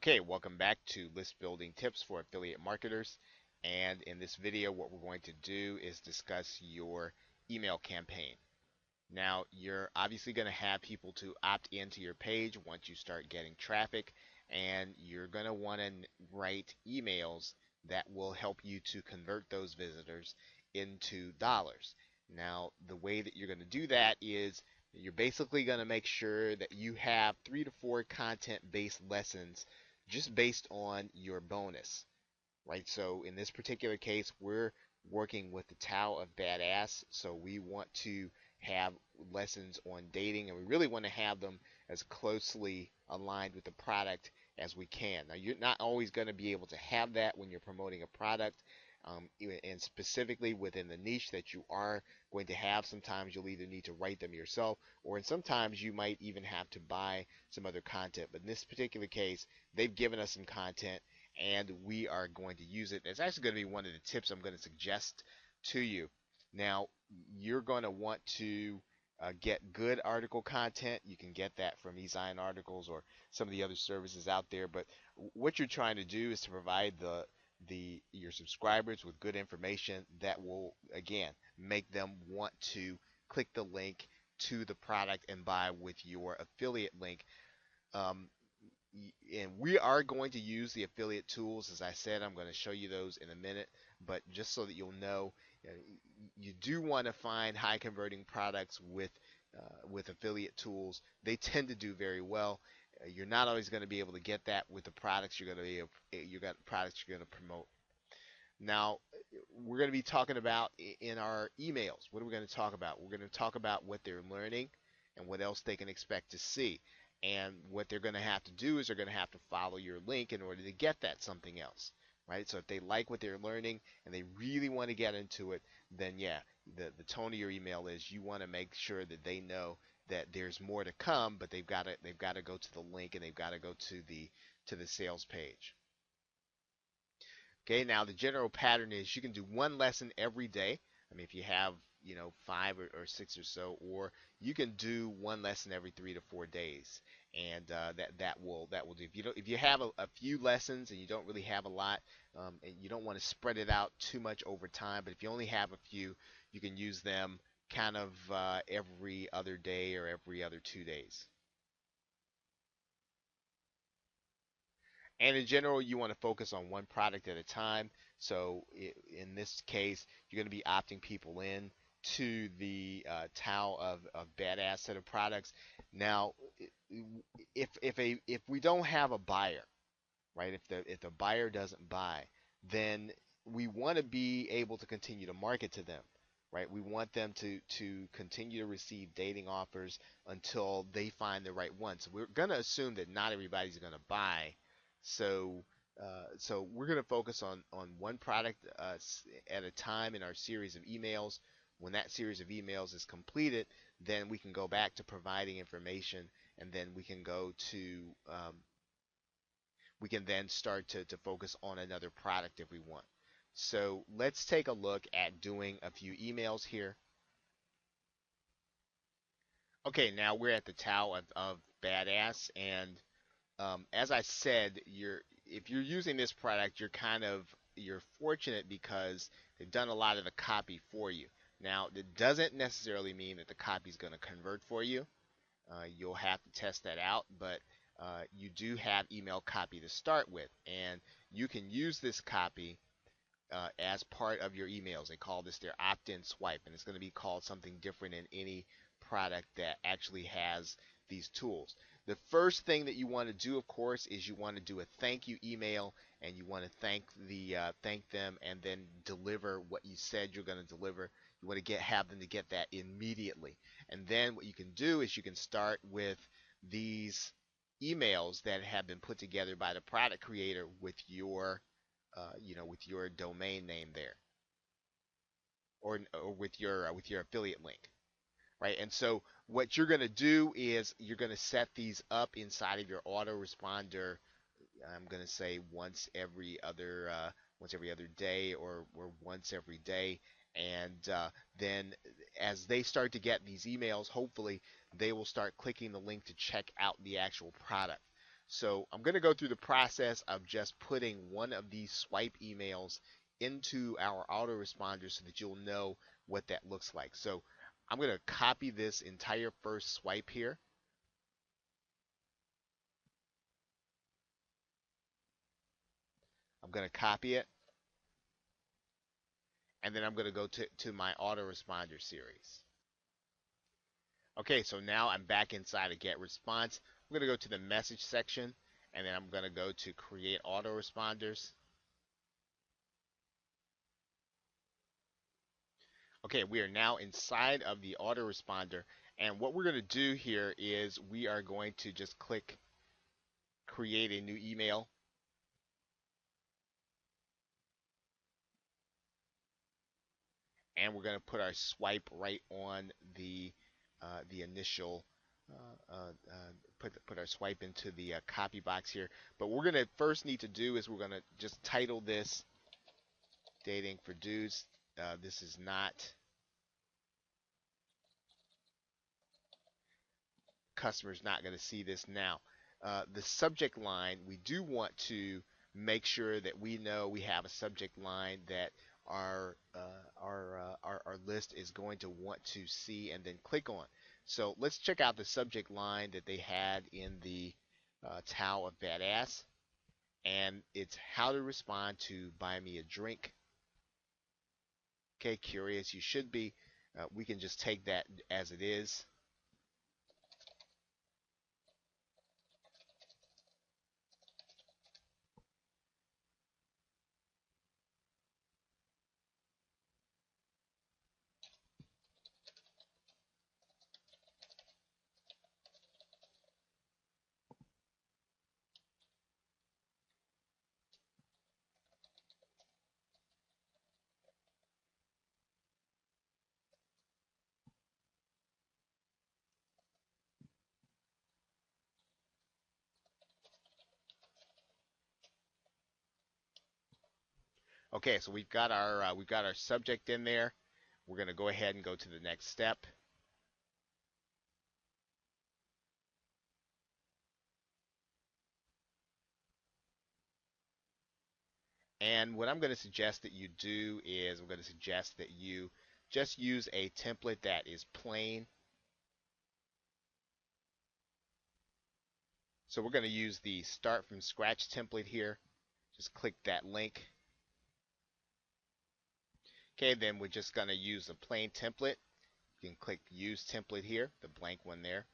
Okay, welcome back to List Building Tips for Affiliate Marketers. And in this video, what we're going to do is discuss your email campaign. Now, you're obviously going to have people to opt into your page once you start getting traffic, and you're going to want to write emails that will help you to convert those visitors into dollars. Now, the way that you're going to do that is you're basically going to make sure that you have 3 to 4 content-based lessons just based on your bonus, right? So in this particular case, we're working with the Tao of Badass, so we want to have lessons on dating, and we really want to have them as closely aligned with the product as we can. Now, you're not always going to be able to have that when you're promoting a product, and specifically within the niche that you are going to have. Sometimes you'll either need to write them yourself, or sometimes you might even have to buy some other content. But in this particular case, they've given us some content and we are going to use it. It's actually going to be one of the tips I'm going to suggest to you. Now, you're going to want to get good article content. You can get that from eZine articles or some of the other services out there. But what you're trying to do is to provide your subscribers with good information that will again make them want to click the link to the product and buy with your affiliate link. Um, and we are going to use the affiliate tools. As I said, I'm going to show you those in a minute, but just so that you'll know, you do want to find high converting products with affiliate tools. They tend to do very well. You're not always going to be able to get that with the products you're going to you got products you're going to promote. Now, we're going to be talking about in our emails. What are we going to talk about? We're going to talk about what they're learning and what else they can expect to see. And what they're going to have to do is they're going to have to follow your link in order to get that something else, right? So if they like what they're learning and they really want to get into it, then yeah, the tone of your email is you want to make sure that they know that there's more to come, but they've got to go to the link and they've got to go to the sales page. Okay, now the general pattern is you can do one lesson every day. I mean, if you have, 5 or 6 or so, or you can do one lesson every 3 to 4 days, and that will do. If you have a few lessons and you don't really have a lot, and you don't want to spread it out too much over time, but if you only have a few, you can use them kind of every other day or every other 2 days. And in general, you want to focus on one product at a time. So in this case, you're going to be opting people in to the Tao of Badass set of products. Now, if we don't have a buyer, right? If the buyer doesn't buy, then we want to be able to continue to market to them, right? We want them to continue to receive dating offers until they find the right one. So we're going to assume that not everybody's going to buy. So we're going to focus on one product at a time in our series of emails. When that series of emails is completed, then we can go back to providing information, and then we can then start to focus on another product if we want. So let's take a look at doing a few emails here. Okay, now we're at the Tao of Badass, and as I said, if you're using this product, you're fortunate because they've done a lot of the copy for you. Now, it doesn't necessarily mean that the copy is going to convert for you. You'll have to test that out, but you do have email copy to start with, and you can use this copy as part of your emails. They call this their opt-in swipe, and it's going to be called something different in any product that actually has these tools. The first thing that you want to do, of course, is you want to do a thank you email, and you want to thank them, and then deliver what you said you're going to deliver. You want to have them to get that immediately, and then what you can do is you can start with these emails that have been put together by the product creator with your domain name there, or with your affiliate link, right? And so what you're going to do is you're going to set these up inside of your autoresponder. I'm going to say once every other day, or once every day, and then as they start to get these emails, hopefully they will start clicking the link to check out the actual product. So I'm going to go through the process of just putting one of these swipe emails into our autoresponder so that you'll know what that looks like. So I'm going to copy this entire first swipe here. I'm going to copy it, and then I'm going to go to my autoresponder series. Okay, so now I'm back inside of Get Response. I'm going to go to the message section, and then I'm going to go to Create Autoresponders. Okay, we are now inside of the autoresponder, and what we're going to do here is we are going to just click Create a new email. And we're going to put our swipe right on the initial put our swipe into the copy box here. But what we're going to first need to do is we're going to just title this Dating for Dudes. This is not customer's not going to see this now. The subject line, we do want to make sure that we know we have a subject line that our list is going to want to see and then click on. So let's check out the subject line that they had in the Tao of Badass, and it's how to respond to buy me a drink. Okay, curious you should be. We can just take that as it is. Okay, so we've got our subject in there. We're going to go ahead and go to the next step. And what I'm going to suggest that you do is I'm going to suggest that you just use a template that is plain. So we're going to use the Start from Scratch template here. Just click that link. Okay, then we're just going to use a plain template. You can click Use Template here, the blank one there.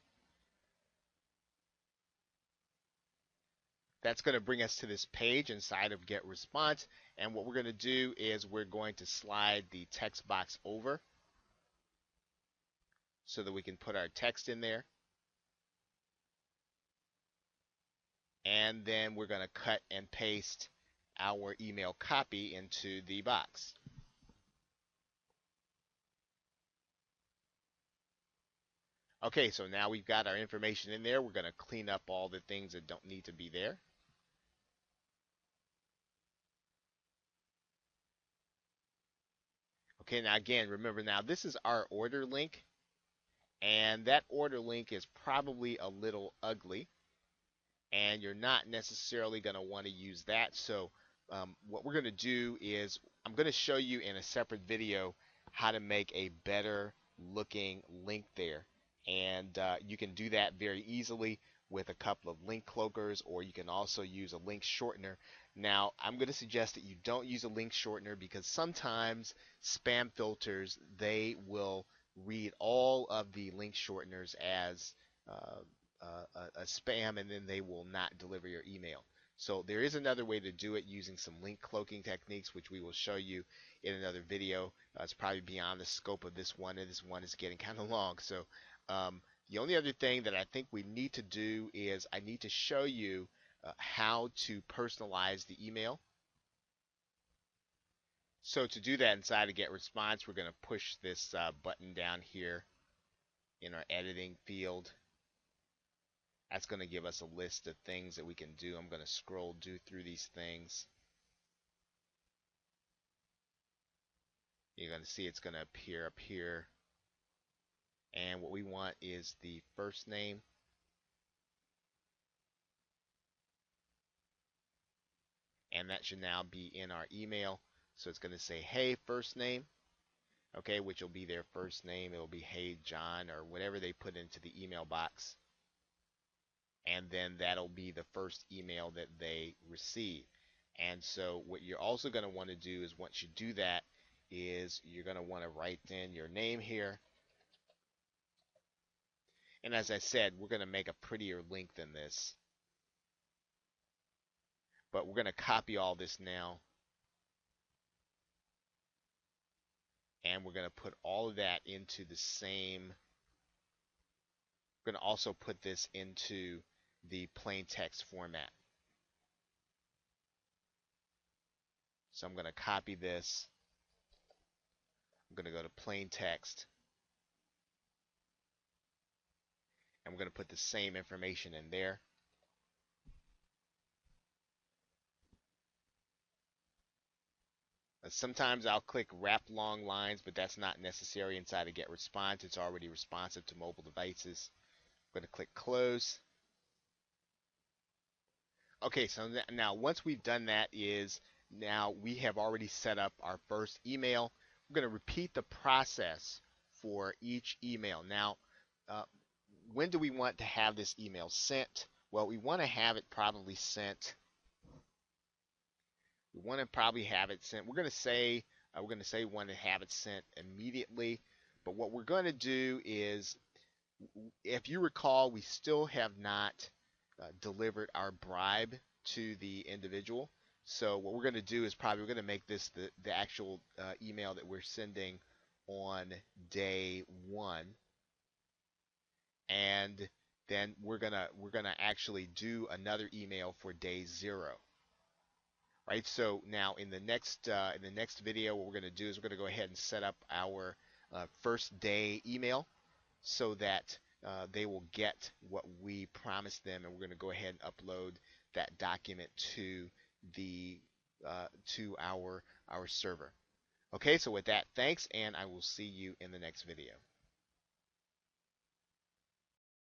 That's going to bring us to this page inside of Get Response. And what we're going to do is we're going to slide the text box over so that we can put our text in there. And then we're going to cut and paste our email copy into the box. Okay, so now we've got our information in there. We're going to clean up all the things that don't need to be there. Okay, now again, remember now this is our order link, and that order link is probably a little ugly, and you're not necessarily going to want to use that. So what we're going to do is I'm going to show you in a separate video how to make a better looking link there. And you can do that very easily with a couple of link cloakers, or you can also use a link shortener. Now, I'm going to suggest that you don't use a link shortener because sometimes spam filters, they will read all of the link shorteners as a spam, and then they will not deliver your email. So there is another way to do it using some link cloaking techniques, which we will show you in another video. It's probably beyond the scope of this one, and this one is getting kind of long. So the only other thing that I think we need to do is I need to show you how to personalize the email. So to do that inside of Get Response, we're going to push this button down here in our editing field. That's going to give us a list of things that we can do. I'm going to scroll through these things. You're going to see it's going to appear up here. And what we want is the first name. and that should now be in our email. So it's going to say, hey, first name, okay, which will be their first name. It'll be, hey, John, or whatever they put into the email box. And then that'll be the first email that they receive. And so what you're also going to want to do is, once you do that, is you're going to want to write in your name here. And as I said, we're going to make a prettier link than this. But we're going to copy all this now. And we're going to put all of that into the same. We're going to also put this into the plain text format. So I'm going to copy this. I'm going to go to plain text. And we're going to put the same information in there. Sometimes I'll click wrap long lines, but that's not necessary inside of Get Response. It's already responsive to mobile devices. I'm going to click close. Okay, so now once we've done that, is now we have already set up our first email. We're going to repeat the process for each email. Now, when do we want to have this email sent? Well, we want to have it probably sent. We want to probably have it sent. We're going to say we want to have it sent immediately. But what we're going to do is, if you recall, we still have not delivered our bribe to the individual. So what we're going to do is we're going to make this the actual email that we're sending on day 1, and then we're gonna actually do another email for day 0. Right. So now in the next video, what we're going to do is we're going to go ahead and set up our first day email, so that they will get what we promised them, and we're going to go ahead and upload that document to our server. Okay, so with that, thanks, and I will see you in the next video.